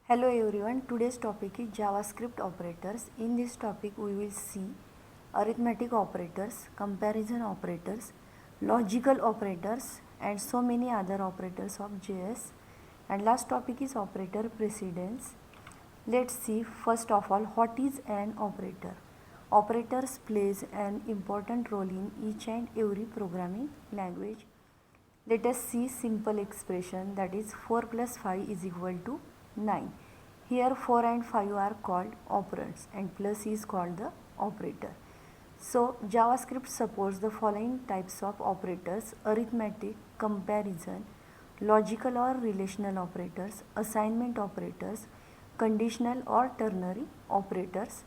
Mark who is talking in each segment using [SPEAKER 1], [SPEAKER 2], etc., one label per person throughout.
[SPEAKER 1] Hello everyone, today's topic is JavaScript operators. In this topic we will see arithmetic operators, comparison operators, logical operators and so many other operators of JS. And last topic is operator precedence. Let's see first of all what is an operator. Operators plays an important role in each and every programming language. Let us see simple expression, that is 4 plus 5 is equal to 9. Here 4 and 5 are called operands and plus is called the operator. So JavaScript supports the following types of operators: arithmetic, comparison, logical or relational operators, assignment operators, conditional or ternary operators,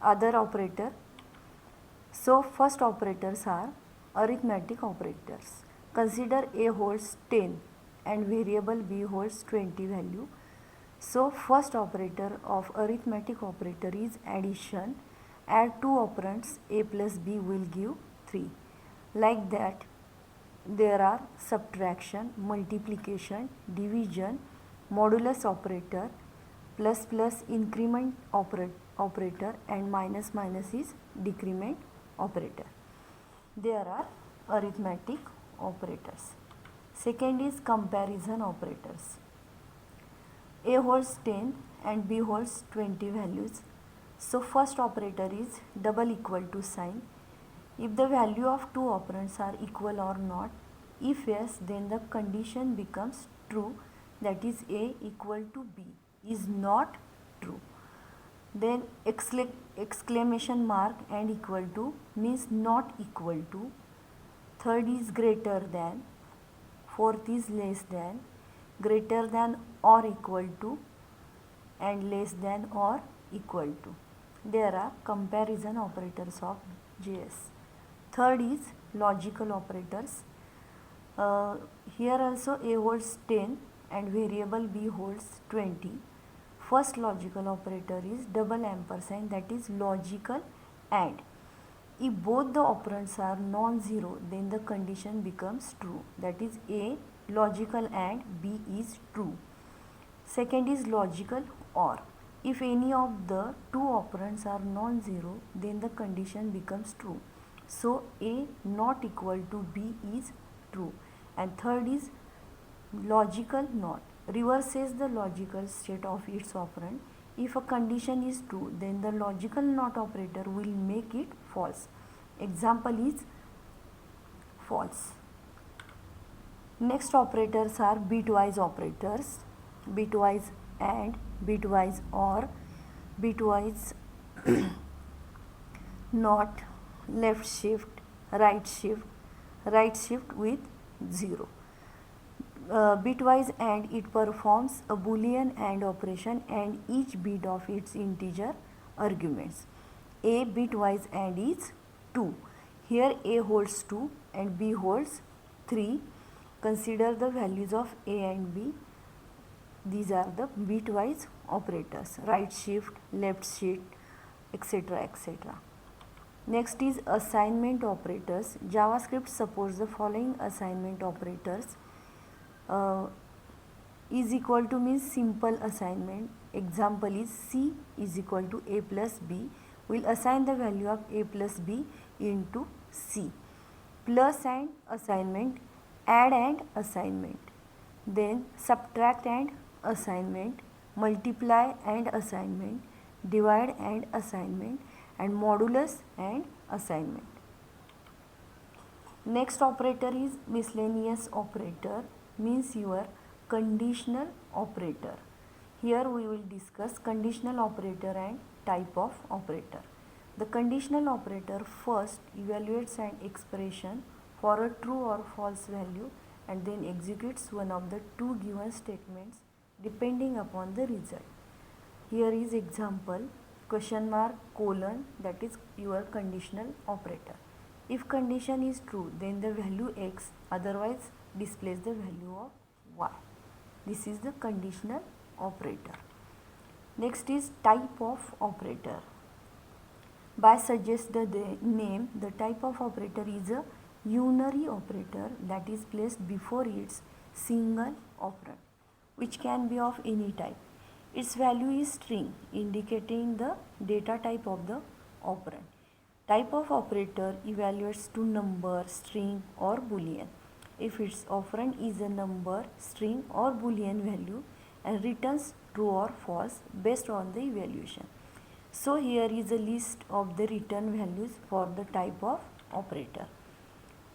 [SPEAKER 1] other operator. So first operators are arithmetic operators. Consider A holds 10 and variable B holds 20 value. So first operator of arithmetic operator is addition. Add two operands, A plus B will give 3. Like that there are subtraction, multiplication, division, modulus operator, plus plus increment operator and minus minus is decrement operator. There are arithmetic operators. Second is comparison operators. A holds 10 and B holds 20 values. So first operator is double equal to sign. If the value of two operands are equal or not, if yes, then the condition becomes true, that is A equal to B is not true. Then exclamation mark and equal to means not equal to. Third is greater than. Fourth is less than, greater than or equal to, and less than or equal to. There are comparison operators of JS. Third is logical operators. Here also A holds 10 and variable B holds 20. First logical operator is double ampersand, that is logical and. If both the operands are non-zero, then the condition becomes true, that is A logical and B is true. Second is logical OR. If any of the two operands are non-zero, then the condition becomes true. So A not equal to B is true. And third is logical NOT. Reverses the logical state of its operand. If a condition is true, then the logical NOT operator will make it false. Example is false. Next operators are bitwise operators. Bitwise AND, bitwise OR, bitwise NOT, left shift, right shift with 0. Bitwise AND, it performs a boolean AND operation and each bit of its integer arguments. A bitwise AND is 2. Here A holds 2 and B holds 3. Consider the values of A and B. These are the bitwise operators: right shift, left shift, etc. etc. Next is assignment operators. JavaScript supports the following assignment operators. Is equal to means simple assignment. Example is C is equal to A plus B. Will assign the value of A plus B into C. Plus and assignment, add and assignment. Then subtract and assignment, multiply and assignment, divide and assignment, and modulus and assignment. Next operator is miscellaneous operator, means your conditional operator. Here we will discuss conditional operator and type of operator. The conditional operator first evaluates an expression for a true or false value and then executes one of the two given statements depending upon the result. Here is example question mark colon, that is your conditional operator. If condition is true, then the value x, otherwise displays the value of y. This is the conditional operator. Next is type of operator. By suggest the name, the type of operator is a unary operator that is placed before its single operand, which can be of any type. Its value is string, indicating the data type of the operand. Type of operator evaluates to number, string or boolean. If its operand is a number, string or boolean value and returns true or false based on the evaluation. So here is a list of the return values for the type of operator.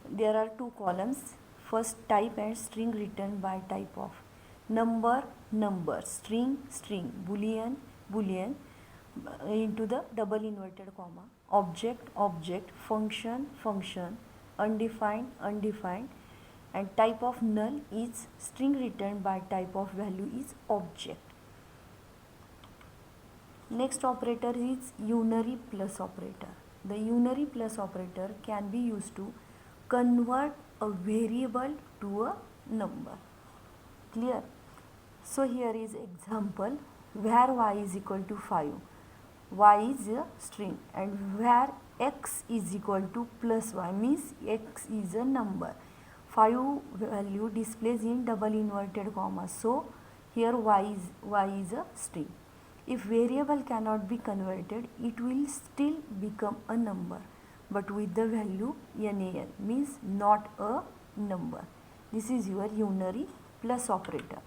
[SPEAKER 1] There are two columns. First, type and string return by type of. Number, number, string, string, boolean, boolean into the double inverted comma. Object, object, function, function, undefined, undefined, and type of null is string returned by type of value is object. Next operator is unary plus operator. The unary plus operator can be used to convert a variable to a number. Clear? So here is example where y is equal to 5. Y is a string, and where x is equal to plus y means x is a number. 5 value displays in double inverted comma. So here y is a string. If variable cannot be converted, it will still become a number, but with the value NaN means not a number. This is your unary plus operator.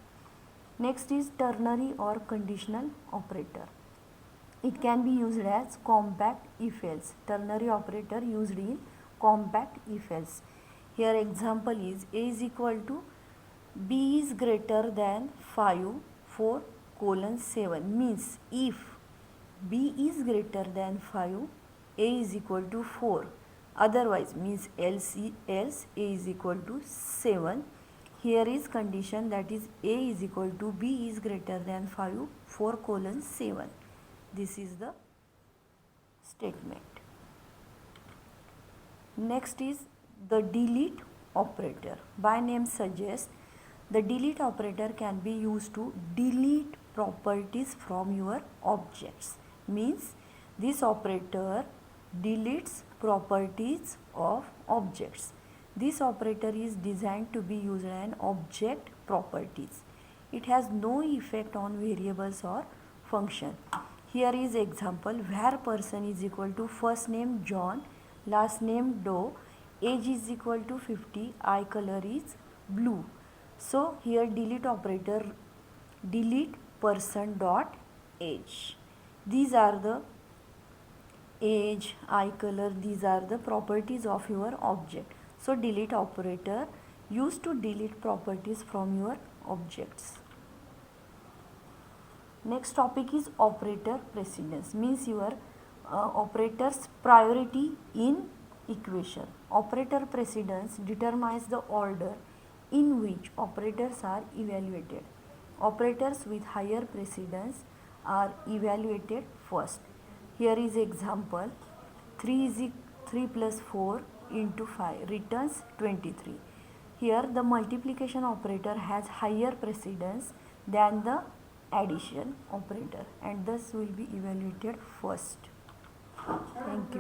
[SPEAKER 1] Next is ternary or conditional operator. It can be used as compact if-else. Ternary operator used in compact if-else. Here example is A is equal to B is greater than 5 for colon 7 means if B is greater than 5, A is equal to 4. Otherwise means else A is equal to 7. Here is condition, that is A is equal to B is greater than 5 for colon 7. This is the statement. Next is the delete operator. By name suggests the delete operator can be used to delete properties from your objects. Means this operator deletes properties of objects. This operator is designed to be used in object properties. It has no effect on variables or function. Here is example where person is equal to first name John, last name Doe, age is equal to 50, eye color is blue. So here delete operator delete person dot age. These are the age, eye color, these are the properties of your object. So delete operator used to delete properties from your objects. Next topic is operator precedence, means your operator's priority in equation. Operator precedence determines the order in which operators are evaluated. Operators with higher precedence are evaluated first. Here is example 3 plus 4 into 5 returns 23. Here the multiplication operator has higher precedence than the addition operator and thus will be evaluated first. Thank you.